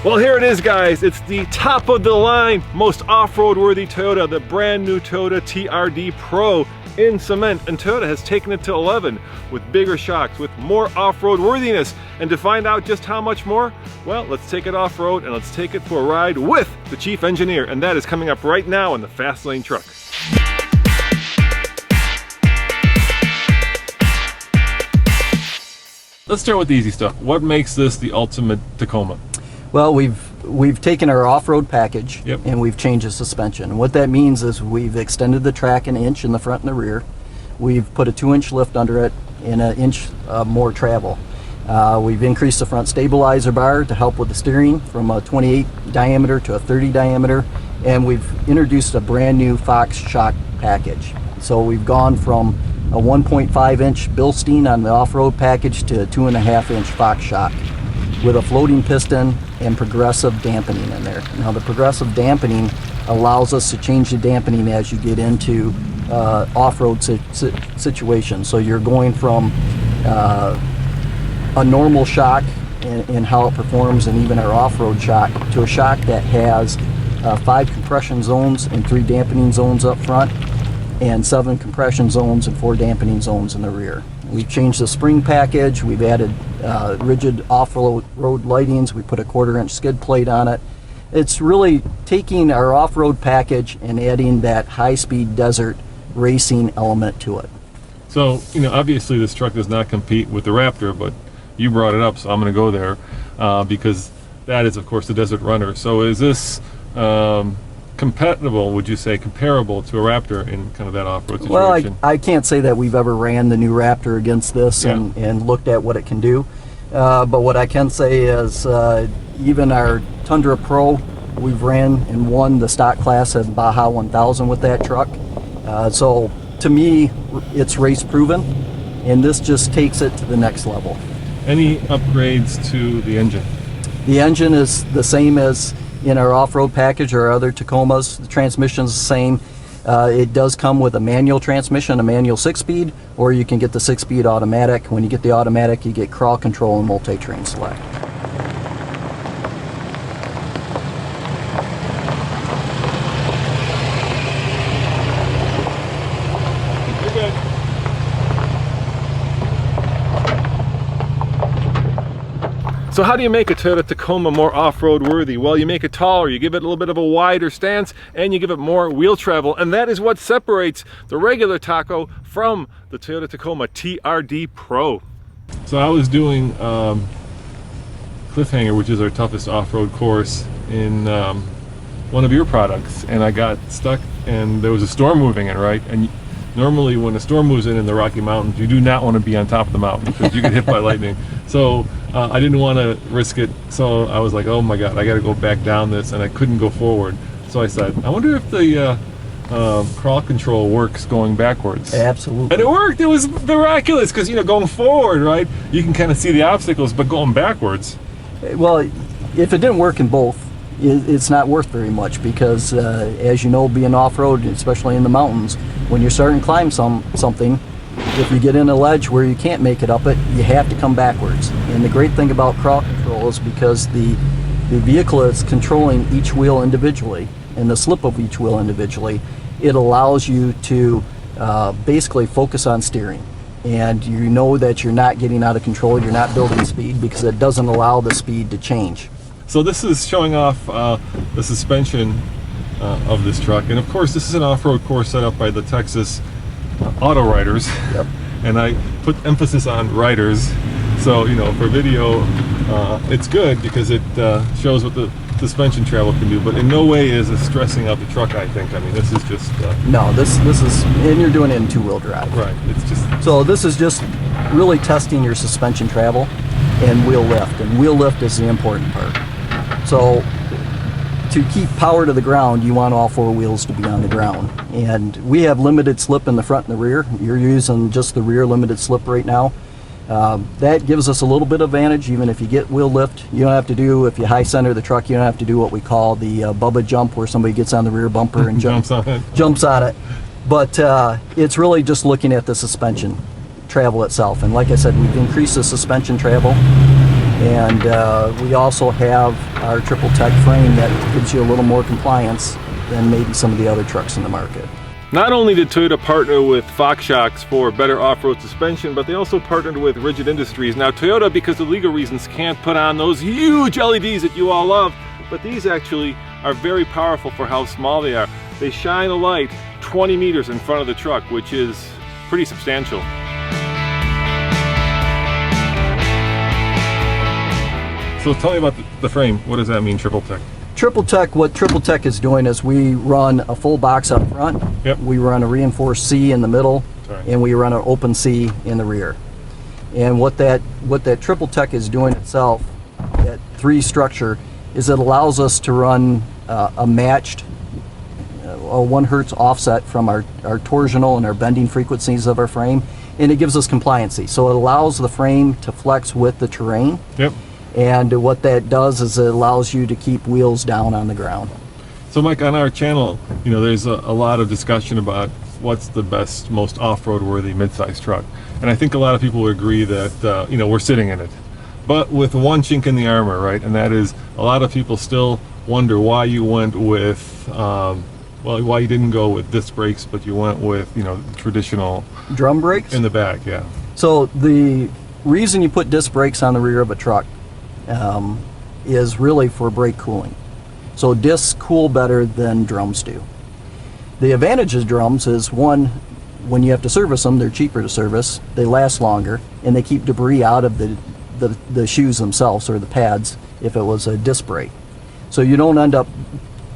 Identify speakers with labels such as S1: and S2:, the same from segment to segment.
S1: Well, here it is, guys. It's the top of the line, most off-road worthy Toyota, the brand new Toyota TRD Pro in cement. And Toyota has taken it to 11 with bigger shocks, with more off-road worthiness. And to find out just how much more, well, let's take it off-road and let's take it for a ride with the chief engineer. And that is coming up right now in the Fast Lane Truck. Let's start with the easy stuff. What makes this the ultimate Tacoma?
S2: Well, we've taken our off-road package and we've changed the suspension. And what that means is we've extended the track an inch in the front and the rear. We've put a 2-inch lift under it and an inch more travel. We've increased the front stabilizer bar to help with the steering from a 28 diameter to a 30 diameter. And we've introduced a brand new Fox shock package. So we've gone from a 1.5-inch Bilstein on the off-road package to a 2.5-inch Fox shock with a floating piston and progressive dampening in there. Now the progressive dampening allows us to change the dampening as you get into off-road situations. So you're going from a normal shock in how it performs, and even our off-road shock, to a shock that has 5 compression zones and 3 dampening zones up front, and 7 compression zones and 4 dampening zones in the rear. We've changed the spring package. We've added rigid off-road lightings. We put a 1/4-inch skid plate on it. It's really taking our off-road package and adding that high-speed desert racing element to it.
S1: So, you know, obviously this truck does not compete with the Raptor, but you brought it up, so I'm going to go there because that is, of course, the Desert Runner. So is this compatible, would you say, comparable to a Raptor in kind of that off-road situation?
S2: Well, I can't say that we've ever ran the new Raptor against this and looked at what it can do. But what I can say is even our Tundra Pro, we've ran and won the stock class at Baja 1000 with that truck. So to me, it's race proven, and this just takes it to the next level.
S1: Any upgrades to the engine?
S2: The engine is the same as in our off-road package or other Tacomas. The transmission is the same. It does come with a manual transmission, a manual 6-speed, or you can get the 6-speed automatic. When you get the automatic, you get crawl control and multi-terrain select.
S1: So how do you make a Toyota Tacoma more off-road worthy? Well, you make it taller, you give it a little bit of a wider stance, and you give it more wheel travel. And that is what separates the regular Taco from the Toyota Tacoma TRD Pro. So I was doing Cliffhanger, which is our toughest off-road course, in one of your products, and I got stuck, and there was a storm moving in, right? And normally when a storm moves in the Rocky Mountains, you do not want to be on top of the mountain because you get hit by lightning. So I didn't want to risk it, so I was like, oh my god, I got to go back down this, and I couldn't go forward. So I said, I wonder if the crawl control works going backwards.
S2: Absolutely.
S1: And it worked. It was miraculous because, you know, going forward, right, you can kind of see the obstacles, but going backwards.
S2: Well, if it didn't work in both, it's not worth very much because, as you know, being off-road, especially in the mountains, when you're starting to climb something, if you get in a ledge where you can't make it up it, you have to come backwards. And the great thing about crawl control is because the vehicle is controlling each wheel individually and the slip of each wheel individually, it allows you to basically focus on steering. And you know that you're not getting out of control, you're not building speed because it doesn't allow the speed to change.
S1: So this is showing off the suspension of this truck. And of course, this is an off-road course set up by the Texas auto riders.
S2: Yep.
S1: And I put emphasis on riders. So, you know, for video, it's good because it shows what the suspension travel can do, but in no way is it stressing out the truck, I think. I mean, this is just...
S2: No, this is, and you're doing it in 2-wheel drive.
S1: Right, it's just...
S2: So this is just really testing your suspension travel and wheel lift, and wheel lift is the important part. So to keep power to the ground, you want all 4 wheels to be on the ground. And we have limited slip in the front and the rear. You're using just the rear limited slip right now. That gives us a little bit of advantage even if you get wheel lift. You don't have to do, if you high center the truck, you don't have to do what we call the Bubba jump, where somebody gets on the rear bumper and jumps on it. But it's really just looking at the suspension travel itself. And like I said, we've increased the suspension travel. And we also have our triple tech frame that gives you a little more compliance than maybe some of the other trucks in the market.
S1: Not only did Toyota partner with Fox Shocks for better off-road suspension, but they also partnered with Rigid Industries. Now Toyota, because of legal reasons, can't put on those huge LEDs that you all love, but these actually are very powerful for how small they are. They shine a light 20 meters in front of the truck, which is pretty substantial. So tell me about the frame. What does that mean, triple tech?
S2: Triple tech, what triple tech is doing is we run a full box up front,
S1: yep.
S2: We run a reinforced C in the middle,
S1: Sorry.
S2: and we run an open C in the rear. And what that triple tech is doing itself, that 3 structure, is it allows us to run a matched 1 hertz offset from our torsional and our bending frequencies of our frame, and it gives us compliancy. So it allows the frame to flex with the terrain.
S1: Yep.
S2: And what that does is it allows you to keep wheels down on the ground.
S1: So Mike, on our channel, you know, there's a lot of discussion about what's the best, most off-road worthy mid-size truck. And I think a lot of people would agree that, you know, we're sitting in it. But with one chink in the armor, right? And that is, a lot of people still wonder why you went with, well, why you didn't go with disc brakes, but you went with, you know, traditional
S2: drum brakes?
S1: In the back, yeah.
S2: So the reason you put disc brakes on the rear of a truck is really for brake cooling. So discs cool better than drums do. The advantage of drums is, one, when you have to service them, they're cheaper to service, they last longer, and they keep debris out of the shoes themselves or the pads if it was a disc brake. So you don't end up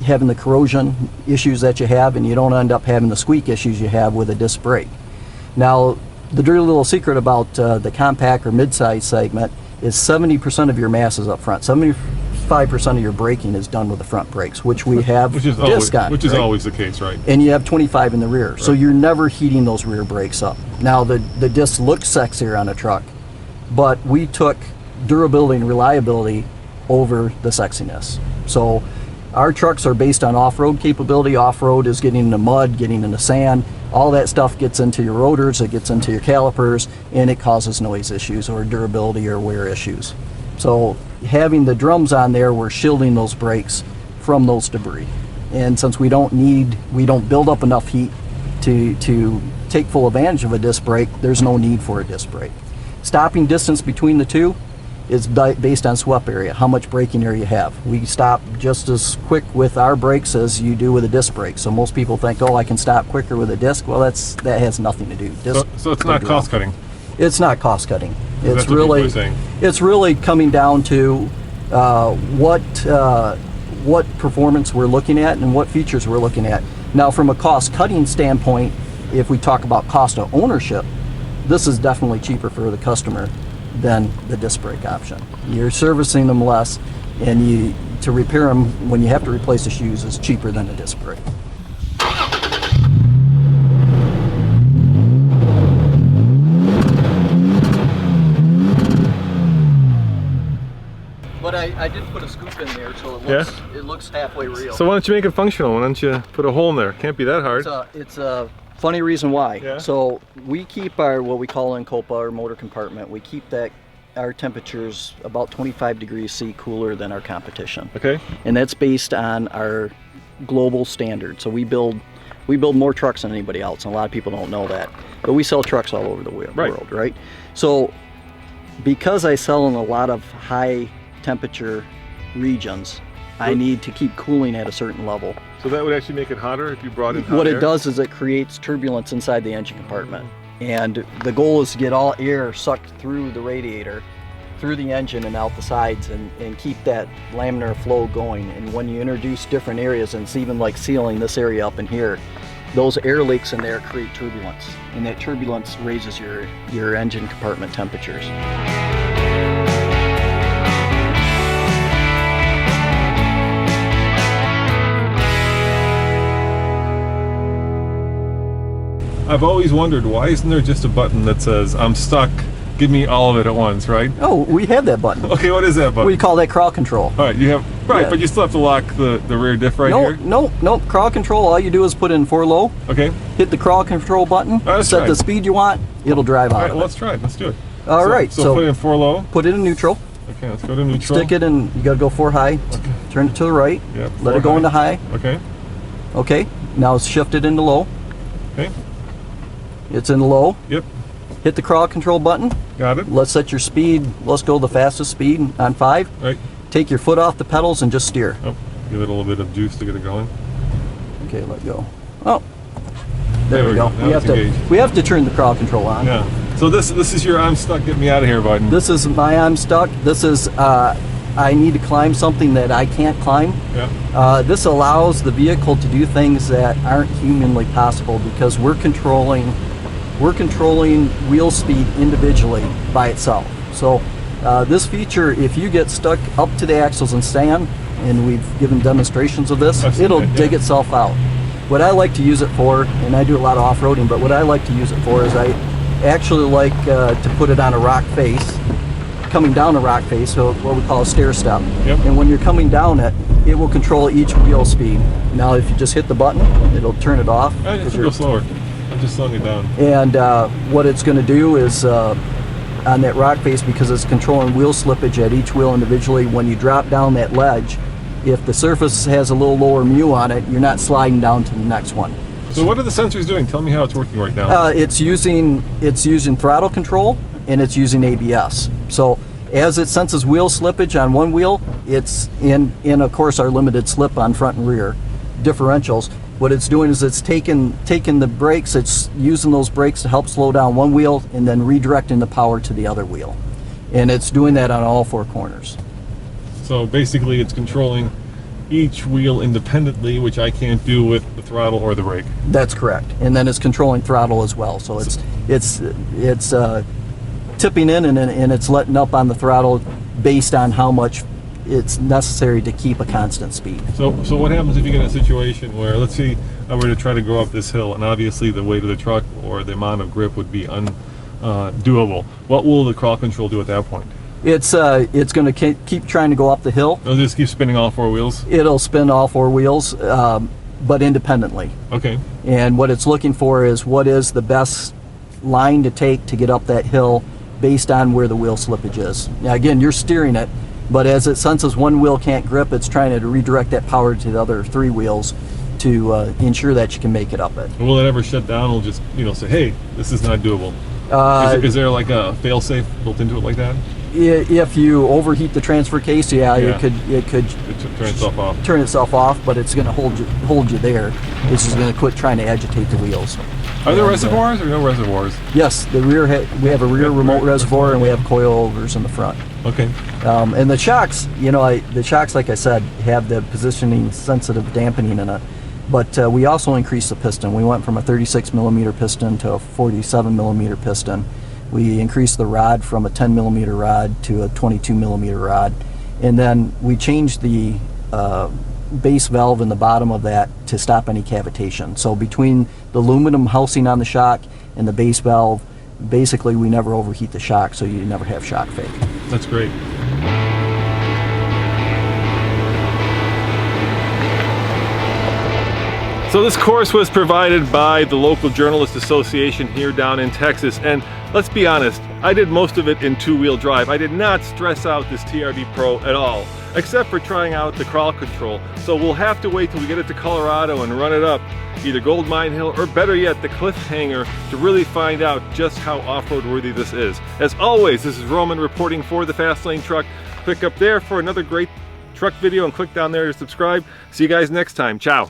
S2: having the corrosion issues that you have, and you don't end up having the squeak issues you have with a disc brake. Now, the dirty little secret about the compact or mid-size segment is 70% of your mass is up front. 75% of your braking is done with the front brakes, which we have disc on.
S1: Which is always the case, right?
S2: And you have 25 in the rear, right. So you're never heating those rear brakes up. Now the disc looks sexier on a truck, but we took durability and reliability over the sexiness. So our trucks are based on off-road capability. Off-road is getting into mud, getting into sand. All that stuff gets into your rotors, it gets into your calipers, and it causes noise issues or durability or wear issues. So having the drums on there, we're shielding those brakes from those debris. And since we don't build up enough heat to take full advantage of a disc brake, there's no need for a disc brake. Stopping distance between the two is based on swept area, how much braking area you have. We stop just as quick with our brakes as you do with a disc brake. So most people think, oh, I can stop quicker with a disc. Well, that has nothing to do.
S1: So it's not cost cutting?
S2: It's not cost cutting.
S1: It's
S2: really coming down to what performance we're looking at and what features we're looking at. Now, from a cost cutting standpoint, if we talk about cost of ownership, this is definitely cheaper for the customer than the disc brake option. You're servicing them less, and to repair them when you have to replace the shoes is cheaper than a disc brake. But I did put a scoop in there, so it looks halfway real.
S1: So why don't you make it functional? Why don't you put a hole in there? Can't be that hard.
S2: It's a funny reason why.
S1: Yeah.
S2: So we keep our, what we call in COPA, our motor compartment, we keep our temperatures about 25 degrees C cooler than our competition.
S1: Okay.
S2: And that's based on our global standard. So we build more trucks than anybody else, and a lot of people don't know that. But we sell trucks all over the world, right? So because I sell in a lot of high temperature regions, I need to keep cooling at a certain level.
S1: So that would actually make it hotter if you brought in hot
S2: What
S1: air?
S2: it does is it creates turbulence inside the engine compartment. And the goal is to get all air sucked through the radiator, through the engine and out the sides, and keep that laminar flow going. And when you introduce different areas, and it's even like sealing this area up in here, those air leaks in there create turbulence. And that turbulence raises your engine compartment temperatures.
S1: I've always wondered, why isn't there just a button that says, I'm stuck, give me all of it at once, right?
S2: Oh, we have that button.
S1: Okay, what is that button?
S2: We call that crawl control.
S1: All right, but you still have to lock the rear diff here?
S2: No, crawl control, all you do is put in 4 low.
S1: Okay.
S2: Hit the crawl control button, set the speed you want, it'll drive out of it.
S1: Let's try it, let's do it.
S2: All right,
S1: so put it in 4 low.
S2: Put it in neutral.
S1: Okay, let's go to neutral.
S2: Stick it in, you gotta go 4 high.
S1: Okay.
S2: Turn it to the right.
S1: Yep,
S2: Let it go into high.
S1: Okay.
S2: Okay, now shift it into low.
S1: Okay.
S2: It's in low.
S1: Yep.
S2: Hit the crawl control button.
S1: Got it.
S2: Let's set your speed. Let's go the fastest speed on 5.
S1: Right.
S2: Take your foot off the pedals and just steer.
S1: Oh, give it a little bit of juice to get it going.
S2: Okay, let go. Oh, there we go.
S1: Now
S2: We have to turn the crawl control on.
S1: Yeah. So this is your I'm stuck, get me out of here button.
S2: This is my I'm stuck. This is I need to climb something that I can't climb.
S1: Yeah.
S2: This allows the vehicle to do things that aren't humanly possible because we're controlling wheel speed individually by itself. So this feature, if you get stuck up to the axles and stand, and we've given demonstrations of this, it'll dig itself out. What I like to use it for, and I do a lot of off-roading, but what I like to use it for is I actually like to put it on a rock face, coming down a rock face, so what we call a stair step.
S1: Yep.
S2: And when you're coming down it, it will control each wheel speed. Now if you just hit the button, it'll turn it off.
S1: I just go slower. I'm just slowing it down.
S2: And what it's going to do is on that rock face, because it's controlling wheel slippage at each wheel individually, when you drop down that ledge, if the surface has a little lower mu on it, you're not sliding down to the next one.
S1: So what are the sensors doing? Tell me how it's working right now.
S2: It's using throttle control and it's using ABS. So as it senses wheel slippage on one wheel, it's in of course our limited slip on front and rear differentials. What it's doing is it's taking the brakes, it's using those brakes to help slow down one wheel and then redirecting the power to the other wheel. And it's doing that on all 4 corners.
S1: So basically it's controlling each wheel independently, which I can't do with the throttle or the brake.
S2: That's correct. And then it's controlling throttle as well. So it's tipping in and it's letting up on the throttle based on how much it's necessary to keep a constant speed.
S1: So what happens if you get in a situation where, let's say I were to try to go up this hill, and obviously the weight of the truck or the amount of grip would be doable. What will the crawl control do at that point?
S2: It's going to keep trying to go up the hill.
S1: It'll just keep spinning all 4 wheels?
S2: It'll spin all 4 wheels, but independently.
S1: Okay.
S2: And what it's looking for is what is the best line to take to get up that hill based on where the wheel slippage is. Now again, you're steering it, but as it senses one wheel can't grip, it's trying to redirect that power to the other 3 wheels to ensure that you can make it up it.
S1: Will it ever shut down? It'll just, say, hey, this is not doable. Is there like a fail-safe built into it like that?
S2: If you overheat the transfer case, it could
S1: turn itself off.
S2: Turn itself off, but it's going to hold you there. It's just going to quit trying to agitate the wheels.
S1: Are there reservoirs or no reservoirs?
S2: Yes, the rear we have a rear remote reservoir and we have coilovers in the front.
S1: Okay.
S2: And the shocks, the shocks, like I said, have the positioning sensitive dampening in it. But we also increased the piston. We went from a 36 millimeter piston to a 47 millimeter piston. We increased the rod from a 10 millimeter rod to a 22 millimeter rod. And then we changed the base valve in the bottom of that to stop any cavitation. So between the aluminum housing on the shock and the base valve, basically we never overheat the shock, so you never have shock fade.
S1: That's great. So this course was provided by the local Journalist Association here down in Texas, and let's be honest, I did most of it in 2-wheel drive. I did not stress out this TRD Pro at all, except for trying out the crawl control. So we'll have to wait till we get it to Colorado and run it up either Gold Mine Hill or better yet the Cliffhanger to really find out just how off-road worthy this is. As always, this is Roman reporting for the Fast Lane Truck. Click up there for another great truck video and click down there to subscribe. See you guys next time. Ciao.